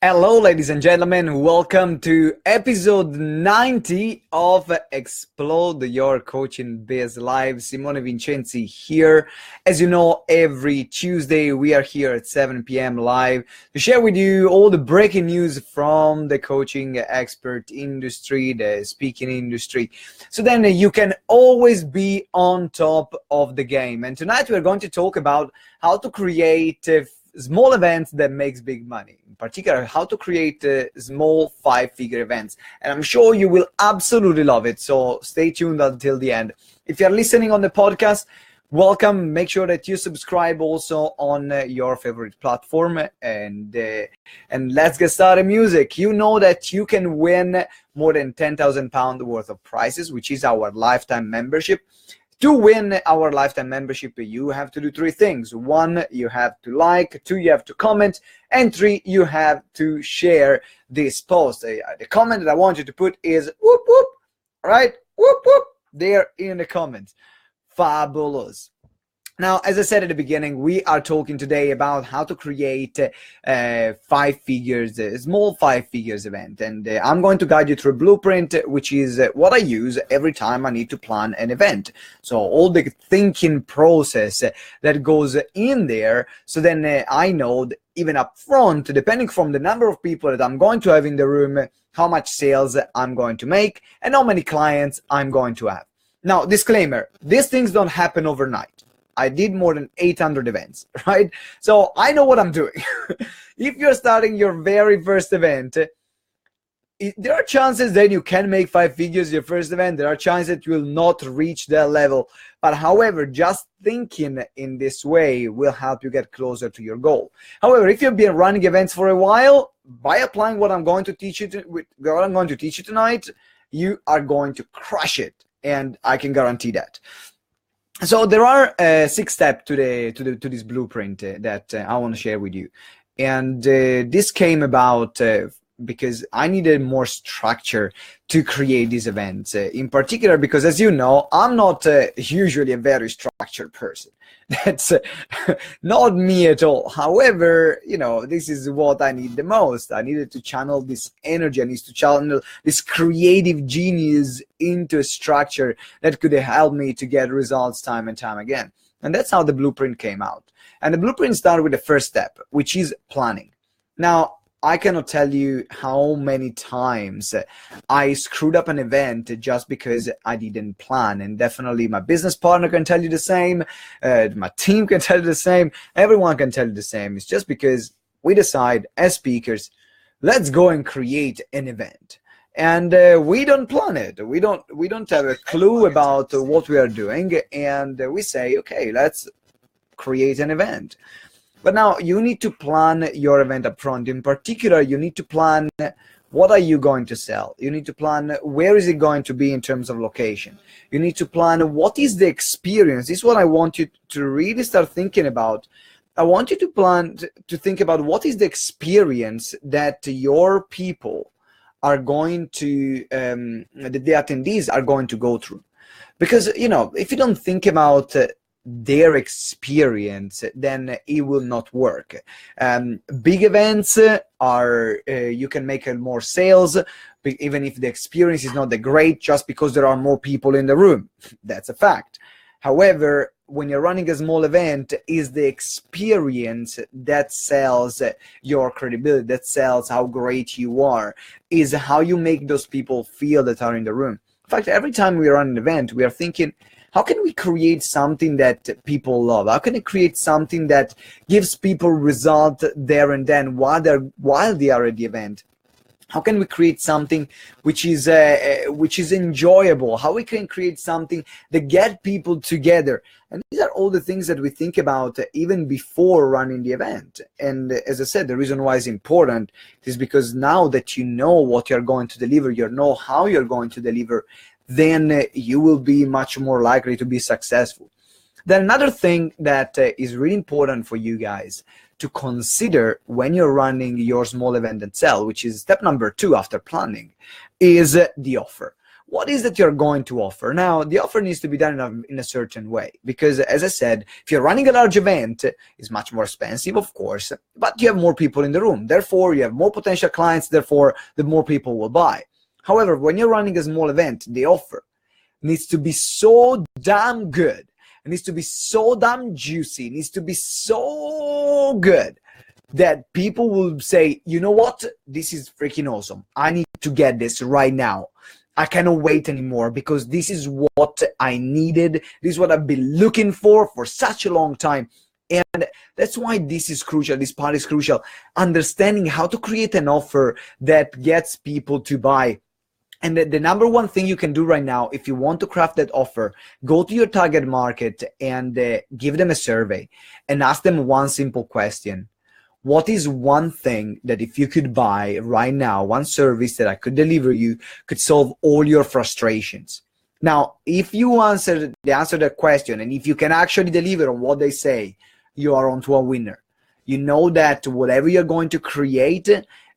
Hello, ladies and gentlemen. Welcome to episode 90 of Explode Your Coaching Biz Live. Simone Vincenzi here. As you know, every Tuesday we are here at 7 p.m. live to share with you all the breaking news from the coaching expert industry, the speaking industry. So then you can always be on top of the game. And tonight we're going to talk about how to create small events that makes big money. In particular, how to create small 5-figure events. And I'm sure you will absolutely love it. So stay tuned until the end. If you're listening on the podcast, welcome. Make sure that you subscribe also on your favorite platform. And let's get started music. You know that you can win more than £10,000 worth of prizes, which is our lifetime membership. To win our lifetime membership, you have to do 3 things. 1, you have to like. 2, you have to comment. And 3, you have to share this post. The comment that I want you to put is whoop, whoop, right? Whoop, whoop, there in the comments. Fabulous. Now, as I said at the beginning, we are talking today about how to create 5 figures, a small 5 figures event. And I'm going to guide you through a blueprint, which is what I use every time I need to plan an event. So all the thinking process that goes in there. So then I know that even up front, depending from the number of people that I'm going to have in the room, how much sales I'm going to make and how many clients I'm going to have. Now, disclaimer, these things don't happen overnight. I did more than 800 events, right? So I know what I'm doing. If you're starting your very first event, there are chances that you can make 5 figures your first event. There are chances that you will not reach that level. But however, just thinking in this way will help you get closer to your goal. However, if you've been running events for a while, by applying what I'm going to teach you tonight, you are going to crush it, and I can guarantee that. So there are 6 steps to this blueprint that I want to share with you, and this came about because I needed more structure to create these events. In particular, because as you know, I'm not usually a very structured person. That's not me at all. However, you know, this is what I need the most. I needed to channel this energy. I needed to channel this creative genius into a structure that could help me to get results time and time again. And that's how the blueprint came out. And the blueprint started with the first step, which is planning. Now, I cannot tell you how many times I screwed up an event just because I didn't plan. And definitely my business partner can tell you the same. My team can tell you the same. Everyone can tell you the same. It's just because we decide as speakers, let's go and create an event. And we don't plan it. We don't have a clue about what we are doing. And we say, okay, let's create an event. But now you need to plan your event up front. In particular, you need to plan what are you going to sell. You need to plan where is it going to be in terms of location. You need to plan what is the experience. This is what I want you to really start thinking about. I want you to plan to think about what is the experience that your people are going to, the attendees are going to go through. Because, you know, if you don't think about their experience, then it will not work. Big events are you can make more sales even if the experience is not that great, just because there are more people in the room. That's a fact. However, when you're running a small event, is the experience that sells your credibility, that sells how great you are, is how you make those people feel that are in the room. In fact, every time we run an event, we are thinking, how can we create something that people love? How can we create something that gives people result there and then while they are at the event? How can we create something which is enjoyable? How we can create something that get people together? And these are all the things that we think about even before running the event. And as I said, the reason why it's important is because now that you know what you're going to deliver, you know how you're going to deliver, then you will be much more likely to be successful. Then another thing that is really important for you guys to consider when you're running your small event and sell, which is step number 2 after planning, is the offer. what is that you're going to offer. Now, the offer needs to be done in a certain way, because as I said, if you're running a large event, it's much more expensive, of course, but you have more people in the room. Therefore, you have more potential clients. Therefore, the more people will buy. However, when you're running a small event, the offer needs to be so damn good. It needs to be so damn juicy. It needs to be so good that people will say, you know what? This is freaking awesome. I need to get this right now. I cannot wait anymore, because this is what I needed. This is what I've been looking for such a long time. And that's why this is crucial. This part is crucial. Understanding how to create an offer that gets people to buy. And the number one thing you can do right now, if you want to craft that offer, go to your target market and give them a survey and ask them one simple question. What is one thing that if you could buy right now, one service that I could deliver you, could solve all your frustrations? Now, if you answer that question, and if you can actually deliver on what they say, you are onto a winner. You know that whatever you're going to create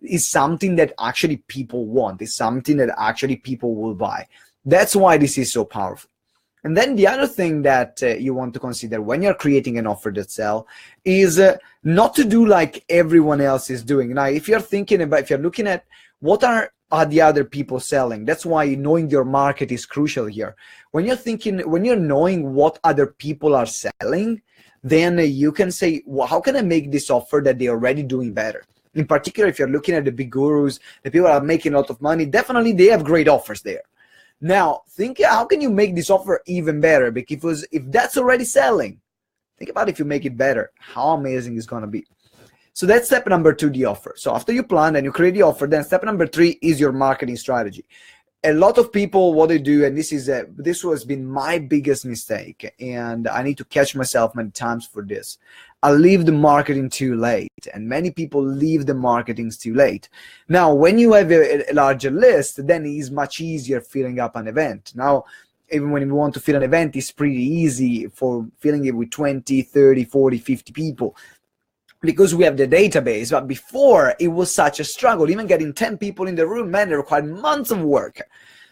is something that actually people want, is something that actually people will buy. That's why this is so powerful. And then the other thing that you want to consider when you're creating an offer that sells is not to do like everyone else is doing. Now, if you're looking at what are the other people selling, that's why knowing your market is crucial here. When you're knowing what other people are selling, then you can say, well, how can I make this offer that they're already doing better? In particular, if you're looking at the big gurus, the people that are making a lot of money, definitely they have great offers there. Now, think how can you make this offer even better? Because if that's already selling, think about if you make it better, how amazing it's going to be. So that's step number 2, the offer. So after you plan and you create the offer, then step number 3 is your marketing strategy. A lot of people, what they do, and this has been my biggest mistake, and I need to catch myself many times for this. I leave the marketing too late, and many people leave the marketing too late. Now, when you have a larger list, then it is much easier filling up an event. Now, even when you want to fill an event, it's pretty easy for filling it with 20, 30, 40, 50 people, because we have the database. But before, it was such a struggle. Even getting 10 people in the room, man, it required months of work.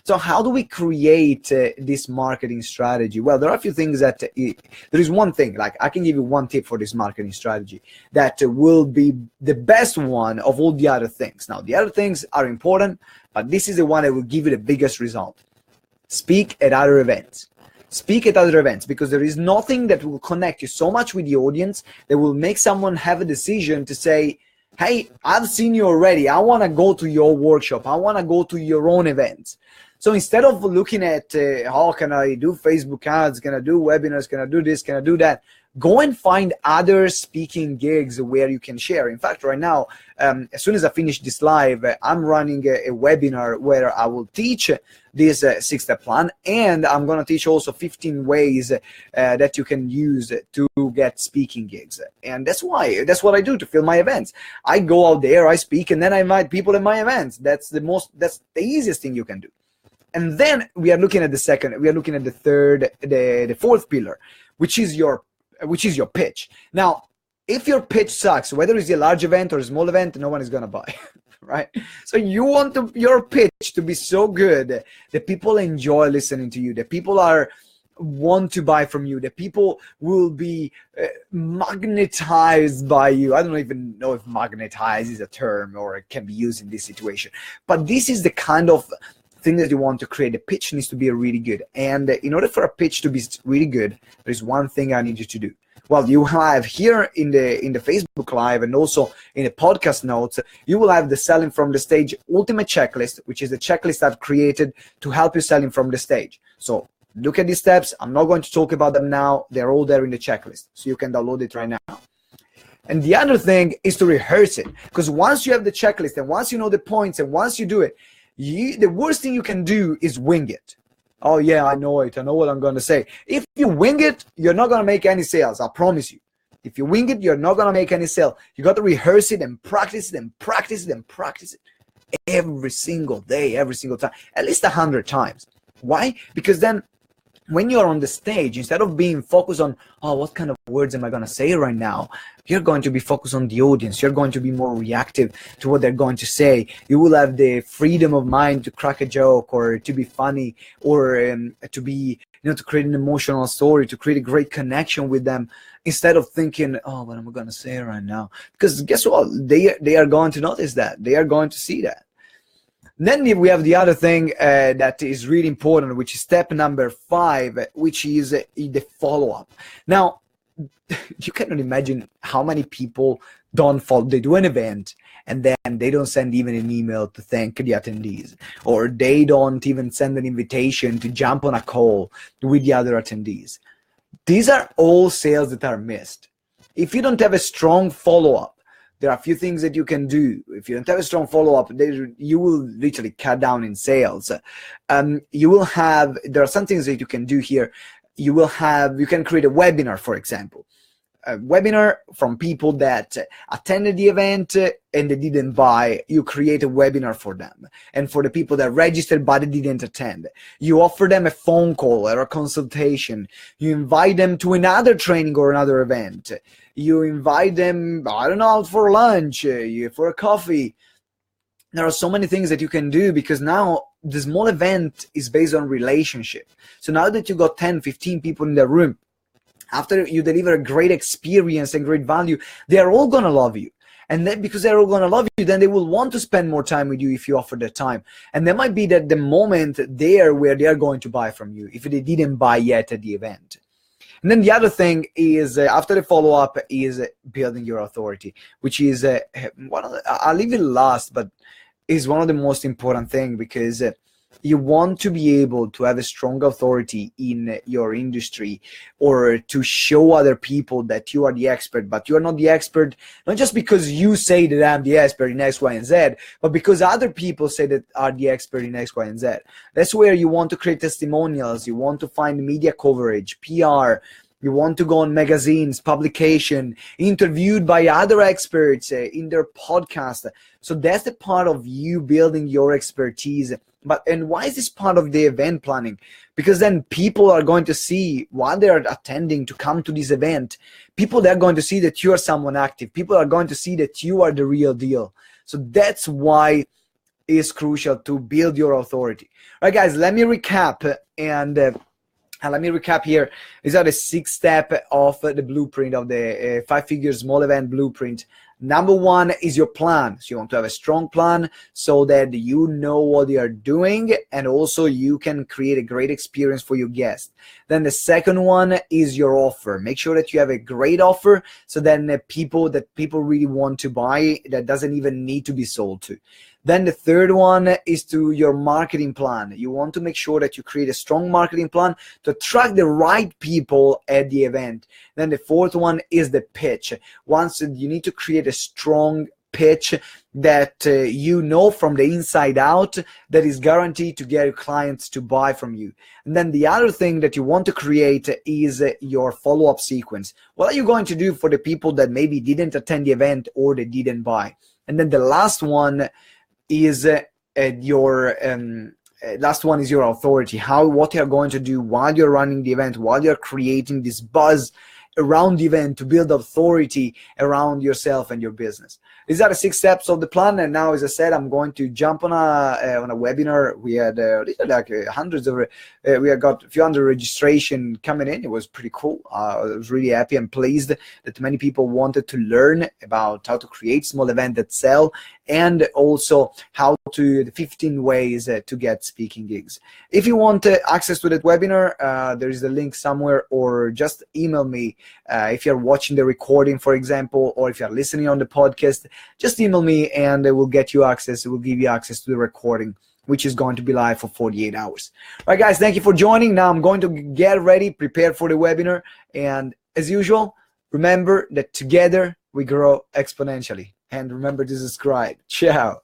So how do we create this marketing strategy? Well, there are a few things that there is one thing, like I can give you one tip for this marketing strategy that will be the best one of all the other things. Now, the other things are important, but this is the one that will give you the biggest result. Speak at other events. Speak at other events, because there is nothing that will connect you so much with the audience that will make someone have a decision to say, hey, I've seen you already. I want to go to your workshop. I want to go to your own events. So instead of looking at how can I do Facebook ads, can I do webinars, can I do this, can I do that, go and find other speaking gigs where you can share. In fact, right now, as soon as I finish this live, I'm running a webinar where I will teach this 6-step plan, and I'm going to teach also 15 ways that you can use to get speaking gigs. And that's what I do to fill my events. I go out there, I speak, and then I invite people at my events. That's the easiest thing you can do. And then we are looking at the fourth pillar, which is your pitch. Now, if your pitch sucks, whether it's a large event or a small event, no one is going to buy, right? So you want your pitch to be so good that people enjoy listening to you, that people want to buy from you, that people will be magnetized by you. I don't even know if magnetize is a term or it can be used in this situation, but this is the kind of thing that you want to create. The pitch needs to be really good, and in order for a pitch to be really good, there is one thing I need you to do. Well, you have here in the Facebook Live and also in the podcast notes, you will have the Selling from the Stage Ultimate Checklist, which is the checklist I've created to help you selling from the stage. So look at these steps. I'm not going to talk about them now. They're all there in the checklist, so you can download it right now. And the other thing is to rehearse it, because once you have the checklist and once you know the points and once you do it, the worst thing you can do is wing it. Oh yeah, I know it. I know what I'm going to say. If you wing it, you're not going to make any sales. I promise you. If you wing it, you're not going to make any sale. You got to rehearse it and practice it and practice it and practice it every single day, every single time, at least 100 times. Why? Because then when you're on the stage, instead of being focused on, oh, what kind of words am I going to say right now, you're going to be focused on the audience. You're going to be more reactive to what they're going to say. You will have the freedom of mind to crack a joke, or to be funny, or to be, to create an emotional story, to create a great connection with them, instead of thinking, oh, what am I going to say right now? Because guess what? They are going to notice that. They are going to see that. Then we have the other thing that is really important, which is step number 5, which is the follow-up. Now, you cannot imagine how many people don't follow. They do an event and then they don't send even an email to thank the attendees, or they don't even send an invitation to jump on a call with the other attendees. These are all sales that are missed. If you don't have a strong follow-up, there are a few things that you can do. If you don't have a strong follow-up, you will literally cut down in sales. There are some things that you can do here. You can create a webinar, for example. A webinar from people that attended the event and they didn't buy. You create a webinar for them. And for the people that registered but they didn't attend, you offer them a phone call or a consultation. You invite them to another training or another event. You invite them, I don't know, out for lunch, for a coffee. There are so many things that you can do, because now the small event is based on relationship. So now that you got 10, 15 people in the room, after you deliver a great experience and great value, they are all going to love you. And then because they're all going to love you, then they will want to spend more time with you if you offer that time. And there might be that the moment there where they are going to buy from you if they didn't buy yet at the event. And then the other thing is, after the follow-up, is building your authority, which is I'll leave it last, but is one of the most important things, because you want to be able to have a strong authority in your industry, or to show other people that you are the expert. But you are not the expert, not just because you say that I'm the expert in X, Y, and Z, but because other people say that are the expert in X, Y, and Z. That's where you want to create testimonials. You want to find media coverage, PR. You want to go on magazines, publication, interviewed by other experts in their podcast. So that's the part of you building your expertise. And why is this part of the event planning? Because then people are going to see, while they're attending to come to this event, they're going to see that you are someone active. People are going to see that you are the real deal. So that's why it's crucial to build your authority. All right, guys, let me recap. And let me recap here. These are the 6 steps of the blueprint, of the 5-figure small event blueprint. Number 1 is your plan. So you want to have a strong plan so that you know what you are doing, and also you can create a great experience for your guests. Then the second one is your offer. Make sure that you have a great offer, so then that people really want to buy, that doesn't even need to be sold to. Then the third one is to your marketing plan. You want to make sure that you create a strong marketing plan to attract the right people at the event. Then the fourth one is the pitch. Once you need to create a strong pitch that you know from the inside out, that is guaranteed to get your clients to buy from you. And then the other thing that you want to create is your follow-up sequence. What are you going to do for the people that maybe didn't attend the event or they didn't buy? And then the last one is your authority. What you're going to do while you're running the event, while you're creating this buzz around the event, to build authority around yourself and your business. These are the 6 steps of the plan. And now, as I said, I'm going to jump on a webinar. We had hundreds of we had got a few hundred registration coming in. It was pretty cool. I was really happy and pleased that many people wanted to learn about how to create small events that sell, and also the 15 ways to get speaking gigs. If you want access to that webinar, there is a link somewhere, or just email me if you're watching the recording, for example, or if you're listening on the podcast. Just email me and we'll get you access. We'll give you access to the recording, which is going to be live for 48 hours. All right, guys, thank you for joining. Now I'm going to get ready, prepare for the webinar. And as usual, remember that together we grow exponentially. And remember to subscribe. Ciao.